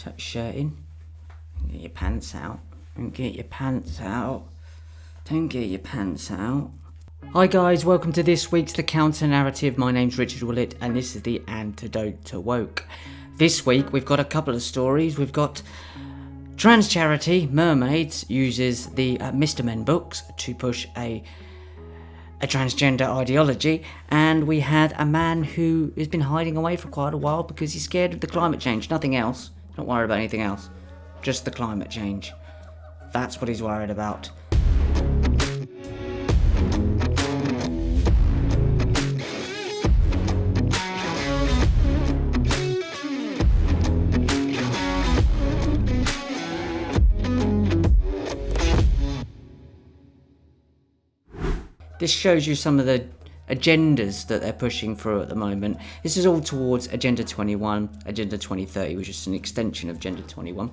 Tuck your shirt in. Get your pants out. Don't get your pants out. Don't get your pants out. Hi guys, welcome to this week's The Counter Narrative. My name's Richard Willett and this is the Antidote to Woke. This week we've got a couple of stories. We've got trans charity Mermaids uses the Mr. Men books to push a transgender ideology, and we had a man who has been hiding away for quite a while because he's scared of the climate change. Nothing else. Don't worry about anything else. Just the climate change. That's what he's worried about. This shows you some of the agendas that they're pushing through at the moment. This is all towards Agenda 21, Agenda 2030, which is an extension of Agenda 21.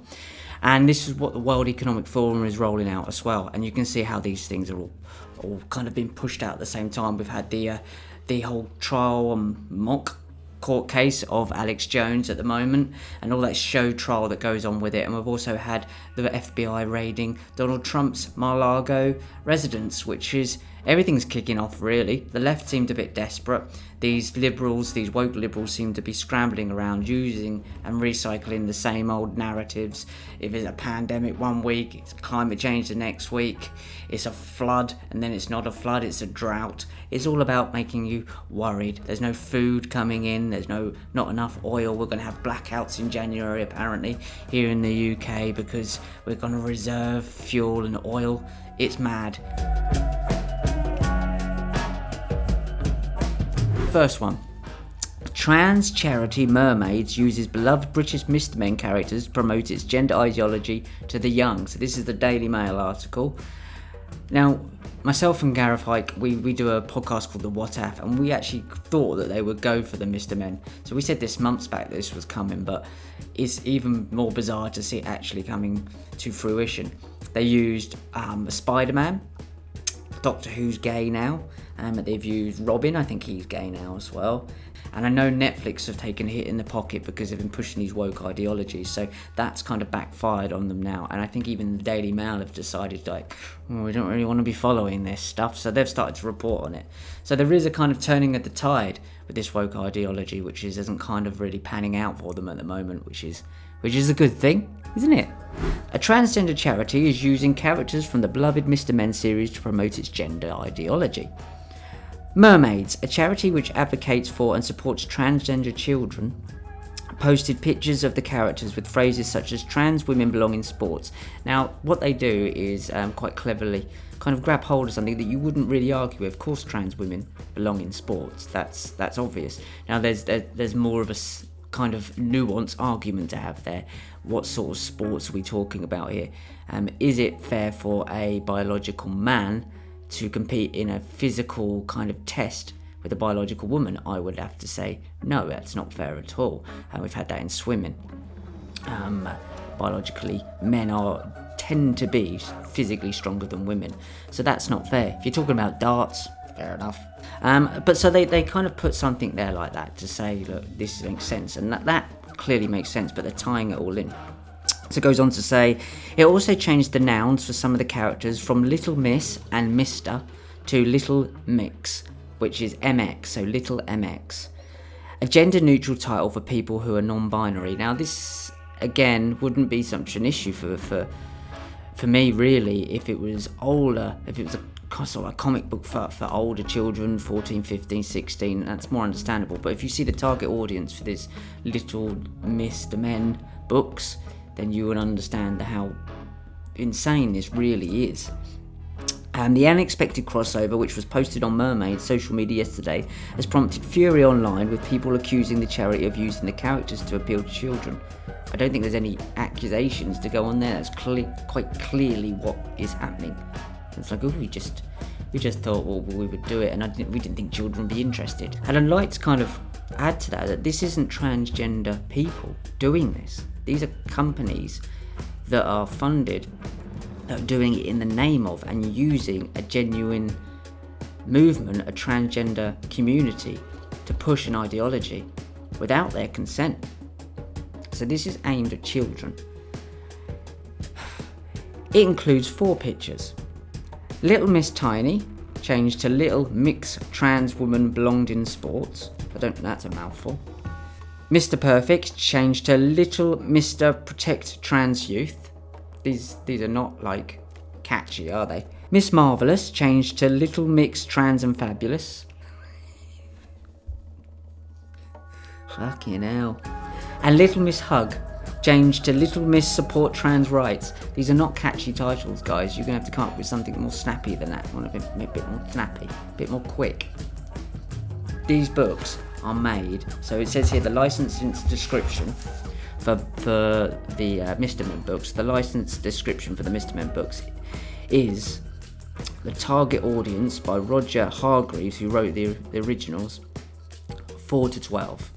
And this is what the World Economic Forum is rolling out as well. And you can see how these things are all kind of being pushed out at the same time. We've had the whole trial and mock court case of Alex Jones at the moment, and all that show trial that goes on with it. And we've also had the FBI raiding Donald Trump's Mar-a-Lago residence, which is, everything's kicking off really. The left seemed a bit desperate. These liberals, these woke liberals, seem to be scrambling around using and recycling the same old narratives. If it's a pandemic one week, it's climate change the next week, it's a flood, and then it's not a flood, it's a drought. It's all about making you worried. There's no food coming in, there's not enough oil. We're going to have blackouts in January apparently here in the UK because we're going to reserve fuel and oil. It's mad. First one. Trans charity Mermaids uses beloved British Mr. Men characters to promote its gender ideology to the young. So this is the Daily Mail article. Now, myself and Gareth Hike, we do a podcast called the WTAF, and we actually thought that they would go for the Mr. Men. So we said this months back that this was coming, but it's even more bizarre to see it actually coming to fruition. They used Spider-Man, Doctor Who's gay now, they've used Robin, I think he's gay now as well. And I know Netflix have taken a hit in the pocket because they've been pushing these woke ideologies, so that's kind of backfired on them now. And I think even the Daily Mail have decided, we don't really want to be following this stuff, so they've started to report on it. So there is a kind of turning of the tide with this woke ideology, which isn't kind of really panning out for them at the moment, which is a good thing, isn't it? A transgender charity is using characters from the beloved Mr. Men series to promote its gender ideology. Mermaids, a charity which advocates for and supports transgender children, posted pictures of the characters with phrases such as trans women belong in sports. Now, what they do is quite cleverly kind of grab hold of something that you wouldn't really argue with. Of course, trans women belong in sports. That's obvious. Now, there's more of a kind of nuanced argument to have there. What sort of sports are we talking about here? Is it fair for a biological man to compete in a physical kind of test with a biological woman? I would have to say no, that's not fair at all. We've had that in swimming. Biologically, men tend to be physically stronger than women, so that's not fair. If you're talking about darts, fair enough. But so they kind of put something there like that to say, look, this makes sense, and that clearly makes sense, but they're tying it all in. So it goes on to say, it also changed the nouns for some of the characters from Little Miss and Mr. to Little Mix, which is MX, so Little MX. A gender-neutral title for people who are non-binary. Now this, again, wouldn't be such an issue for me, really, if it was older, if it was a sort of a comic book for older children, 14, 15, 16, that's more understandable. But if you see the target audience for this Little Mr. Men books, then you would understand how insane this really is. The unexpected crossover, which was posted on Mermaid's social media yesterday, has prompted fury online, with people accusing the charity of using the characters to appeal to children. I don't think there's any accusations to go on there. That's quite clearly what is happening. It's like, we just thought, well, we would do it, and we didn't think children would be interested. And I'd like to kind of add to that this isn't transgender people doing this. These are companies that are funded, that are doing it in the name of and using a genuine movement, a transgender community, to push an ideology without their consent. So this is aimed at children. It includes 4 pictures. Little Miss Tiny, changed to Little Mix Trans Woman Belonged in Sports. That's a mouthful. Mr. Perfect, changed to Little Mr. Protect Trans Youth. These are not, like, catchy, are they? Miss Marvellous, changed to Little Mix Trans and Fabulous. Fucking hell. And Little Miss Hug, changed to Little Miss Support Trans Rights. These are not catchy titles, guys. You're going to have to come up with something more snappy than that. A bit more snappy, a bit more quick. These books are made, so it says here the licensing description for the Mr. Men books. The license description for the Mr. Men books is the target audience by Roger Hargreaves, who wrote the originals, 4 to 12.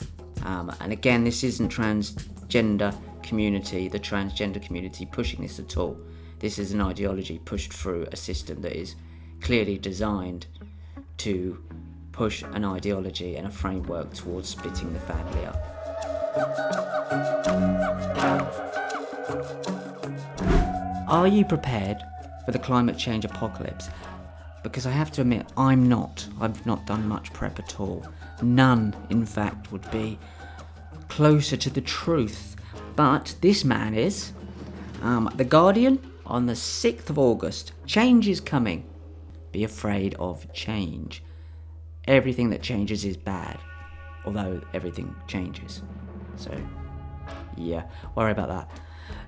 And again, this isn't transgender community, the transgender community pushing this at all. This is an ideology pushed through a system that is clearly designed to push an ideology and a framework towards splitting the family up. Are you prepared for the climate change apocalypse? Because I have to admit, I'm not. I've not done much prep at all. None, in fact, would be closer to the truth. But this man is. The Guardian, on the 6th of August, change is coming. Be afraid of change. Everything that changes is bad, although everything changes. So, yeah, worry about that.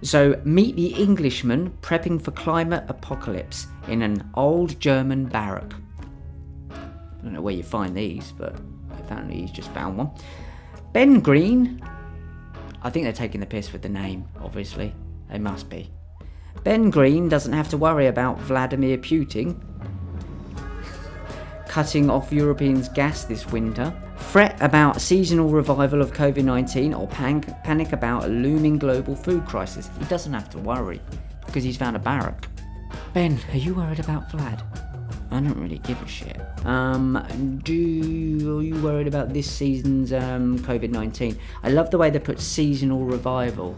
So, meet the Englishman prepping for climate apocalypse in an old German barrack. I don't know where you find these, but apparently he's just found one. Ben Green. I think they're taking the piss with the name, obviously. They must be. Ben Green doesn't have to worry about Vladimir Putin cutting off Europeans' gas this winter, fret about seasonal revival of COVID-19, or panic about a looming global food crisis. He doesn't have to worry, because he's found a barrack. Ben, are you worried about Vlad? I don't really give a shit. Are you worried about this season's COVID-19? I love the way they put seasonal revival.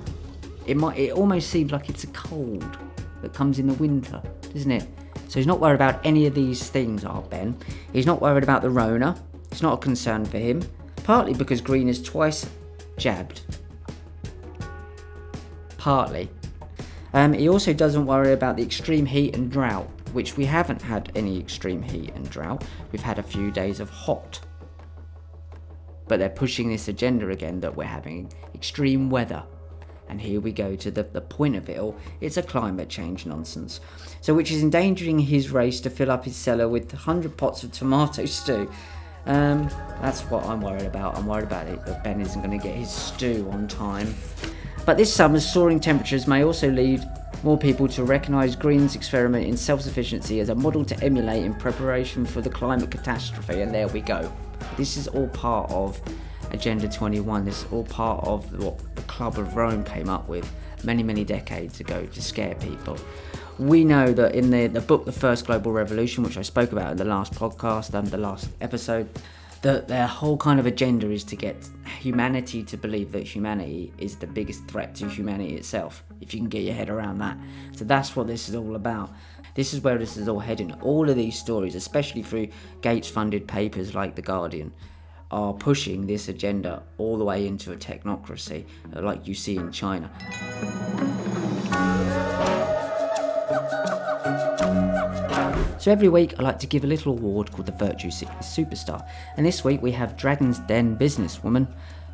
It almost seems like it's a cold that comes in the winter, doesn't it? So he's not worried about any of these things, Ben. He's not worried about the Rona. It's not a concern for him. Partly because Green is twice jabbed. Partly. He also doesn't worry about the extreme heat and drought, which we haven't had any extreme heat and drought. We've had a few days of hot. But they're pushing this agenda again that we're having extreme weather. And here we go to the point of it all. It's a climate change nonsense. So which is endangering his race to fill up his cellar with 100 pots of tomato stew. That's what I'm worried about. I'm worried about it, that Ben isn't going to get his stew on time. But this summer's soaring temperatures may also lead more people to recognise Green's experiment in self-sufficiency as a model to emulate in preparation for the climate catastrophe. And there we go. This is all part of Agenda 21. This is all part of what the Club of Rome came up with many, many decades ago to scare people. We know that in the book, The First Global Revolution, which I spoke about in the last podcast and the last episode, that their whole kind of agenda is to get humanity to believe that humanity is the biggest threat to humanity itself, if you can get your head around that. So that's what this is all about. This is where this is all heading. All of these stories, especially through Gates-funded papers like The Guardian, are pushing this agenda all the way into a technocracy, like you see in China. So every week I like to give a little award called the Virtue Superstar, and this week we have Dragon's Den businesswoman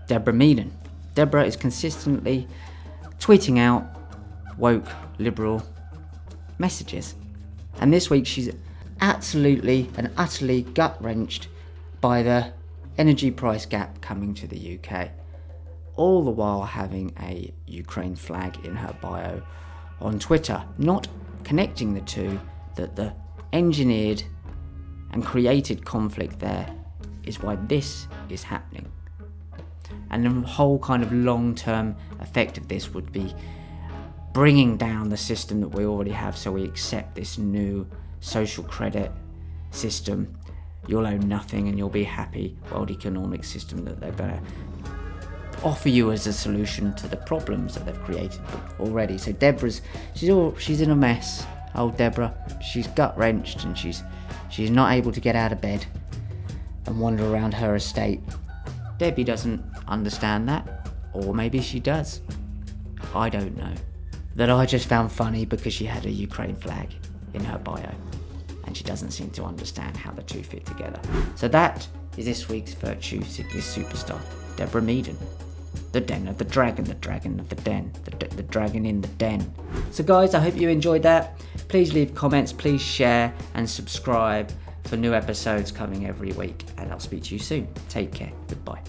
Deborah Meaden. Deborah is consistently tweeting out woke, liberal messages, and this week she's absolutely and utterly gut-wrenched by the energy price gap coming to the UK, all the while having a Ukraine flag in her bio on Twitter, not connecting the two, that the engineered and created conflict there is why this is happening. And the whole kind of long-term effect of this would be bringing down the system that we already have, so we accept this new social credit system. You'll own nothing and you'll be happy world economic system that they're going to offer you as a solution to the problems that they've created already. So Deborah's, she's in a mess. Old Deborah, she's gut wrenched and she's not able to get out of bed and wander around her estate. Debbie doesn't understand that, or maybe she does. I don't know. That I just found funny because she had a Ukraine flag in her bio, and she doesn't seem to understand how the two fit together. So that is this week's Virtue Sickness Superstar, Deborah Meaden. The Den of the Dragon, the Dragon of the Den, the Dragon in the Den. So guys, I hope you enjoyed that. Please leave comments, please share and subscribe for new episodes coming every week, and I'll speak to you soon. Take care, goodbye.